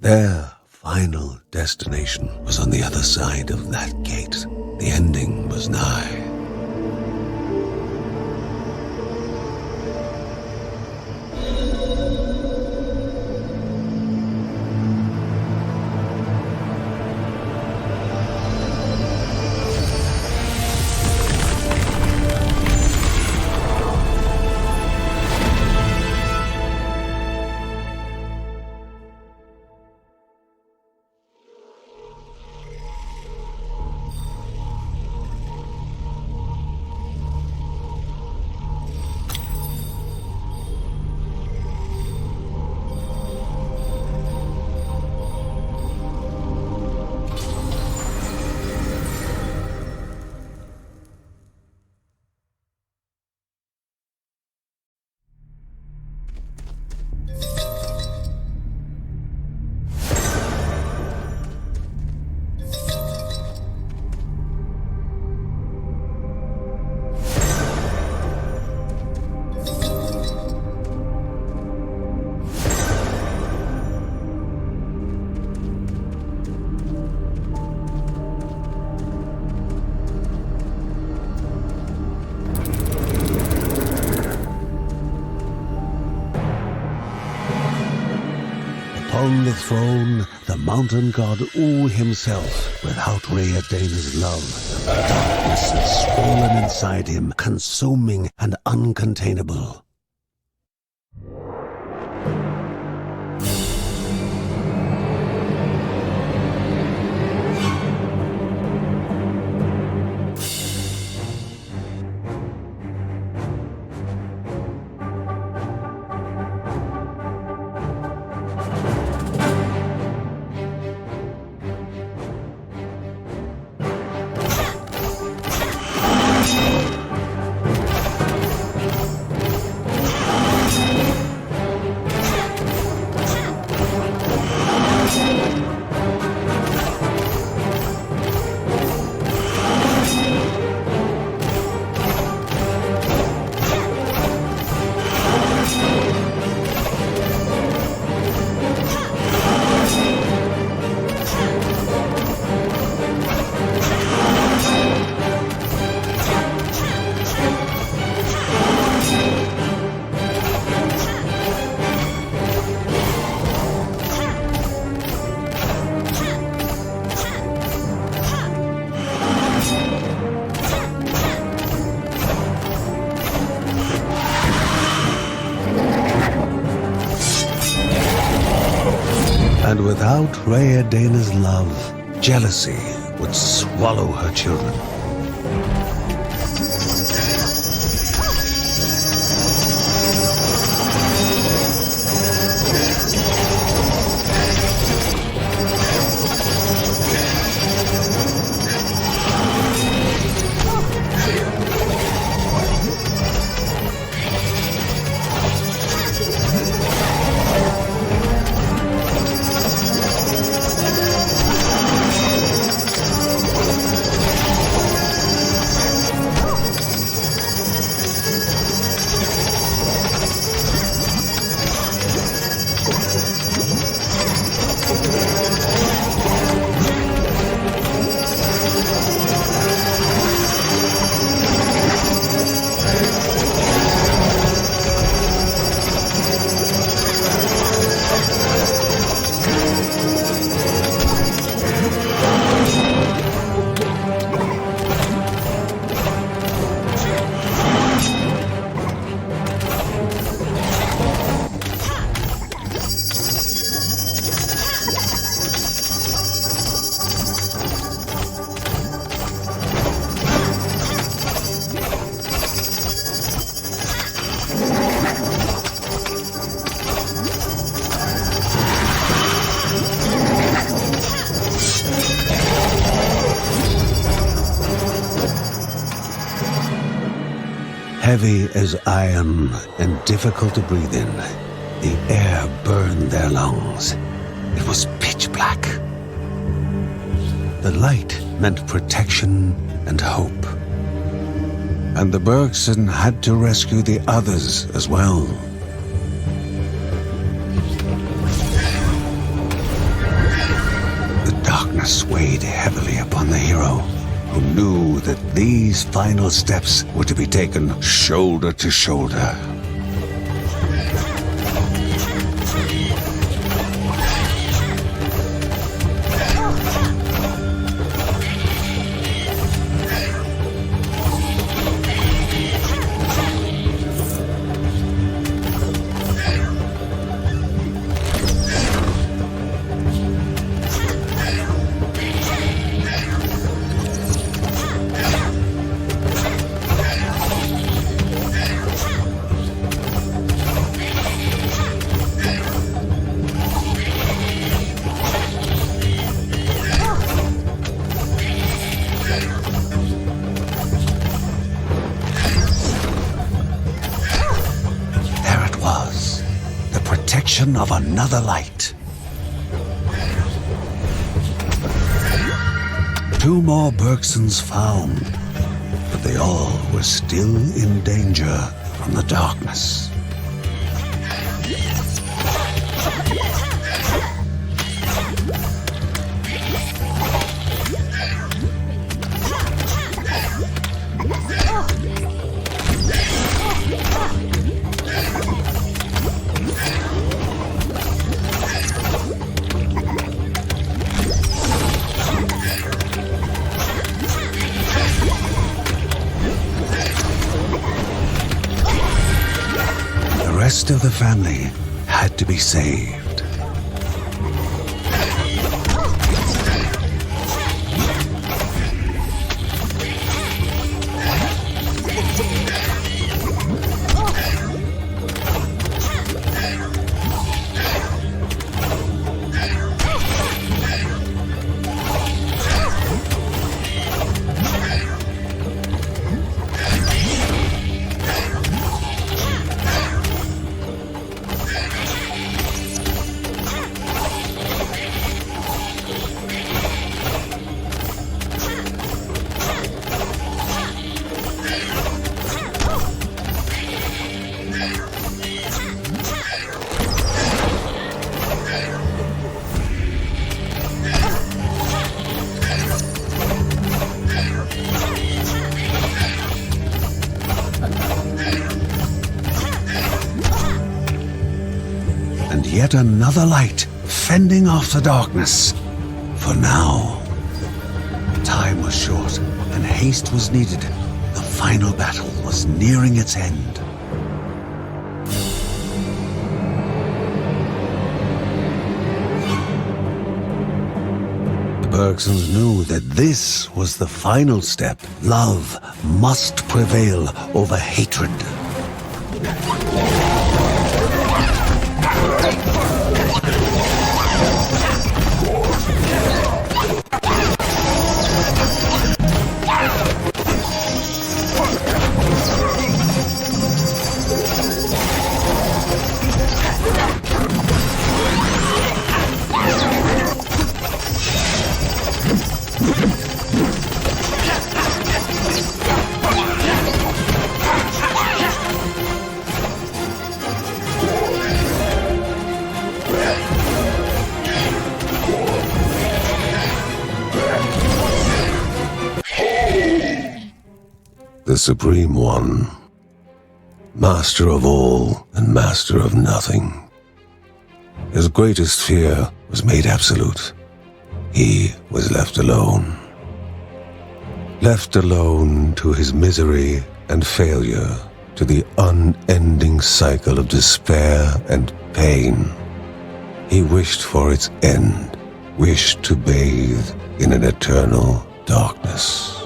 Their final destination was on the other side of that gate. The ending was nigh. On the throne, the mountain god Ul himself, without Rheadena's love, darkness had swollen inside him, consuming and uncontainable. And without Rheadena's love, jealousy would swallow her children. Heavy as iron and difficult to breathe in, the air burned their lungs. It was pitch black. The light meant protection and hope. And the Bergson had to rescue the others as well. darkness weighed heavily upon the hero, who knew that these final steps were to be taken shoulder to shoulder. Of another light. 2 more Bergsons found, but they all were still in danger from the darkness. The rest of the family had to be saved. And yet another light fending off the darkness. For now, time was short and haste was needed. The final battle was nearing its end. The Bergsons knew that this was the final step. Love must prevail over hatred. The Supreme One, Master of all and Master of nothing. His greatest fear was made absolute. He was left alone. Left alone to his misery and failure, to the unending cycle of despair and pain. He wished for its end, wished to bathe in an eternal darkness.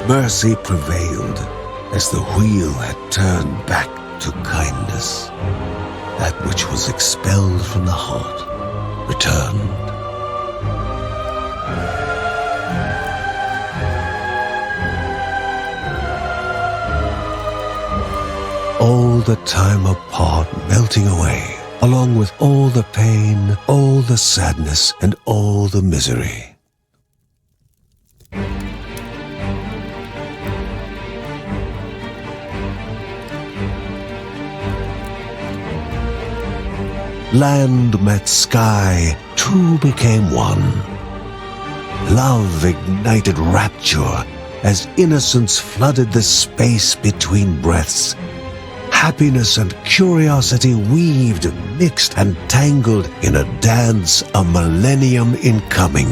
Mercy prevailed as the wheel had turned back to kindness. That which was expelled from the heart returned. All the time apart melting away, along with all the pain, all the sadness, and all the misery. land met sky, two became one. Love ignited rapture as innocence flooded the space between breaths. Happiness and curiosity weaved, mixed, and tangled in a dance a millennium in coming.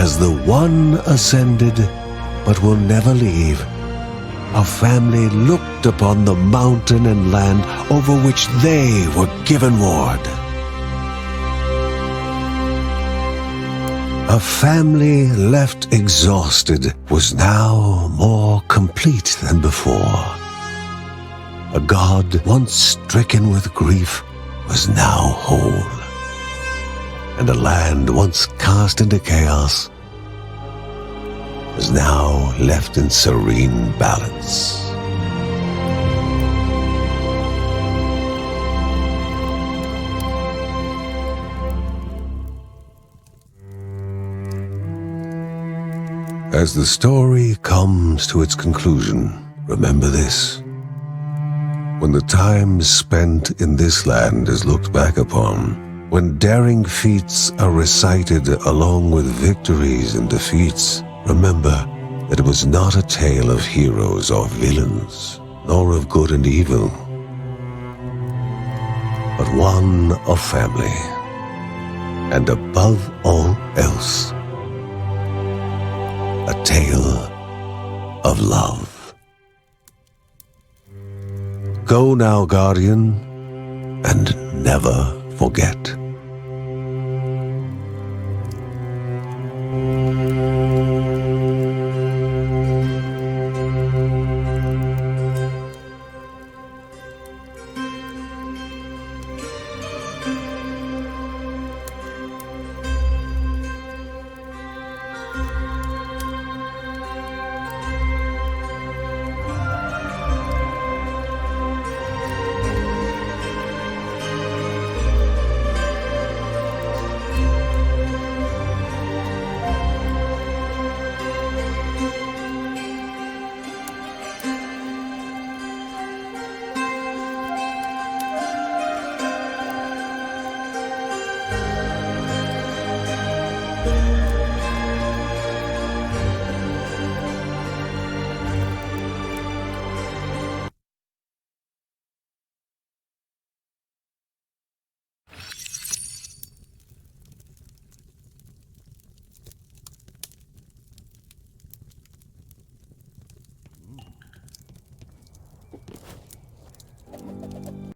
As the One ascended, but will never leave, our family looked upon the mountain and land over which they were given ward. A family left exhausted was now more complete than before. A god once stricken with grief was now whole. And a land once cast into chaos was now left in serene balance. As the story comes to its conclusion, remember this. When the time spent in this land is looked back upon, when daring feats are recited along with victories and defeats, remember that it was not a tale of heroes or villains, nor of good and evil, but one of family, and above all else, a tale of love. Go now, Guardian, and never forget.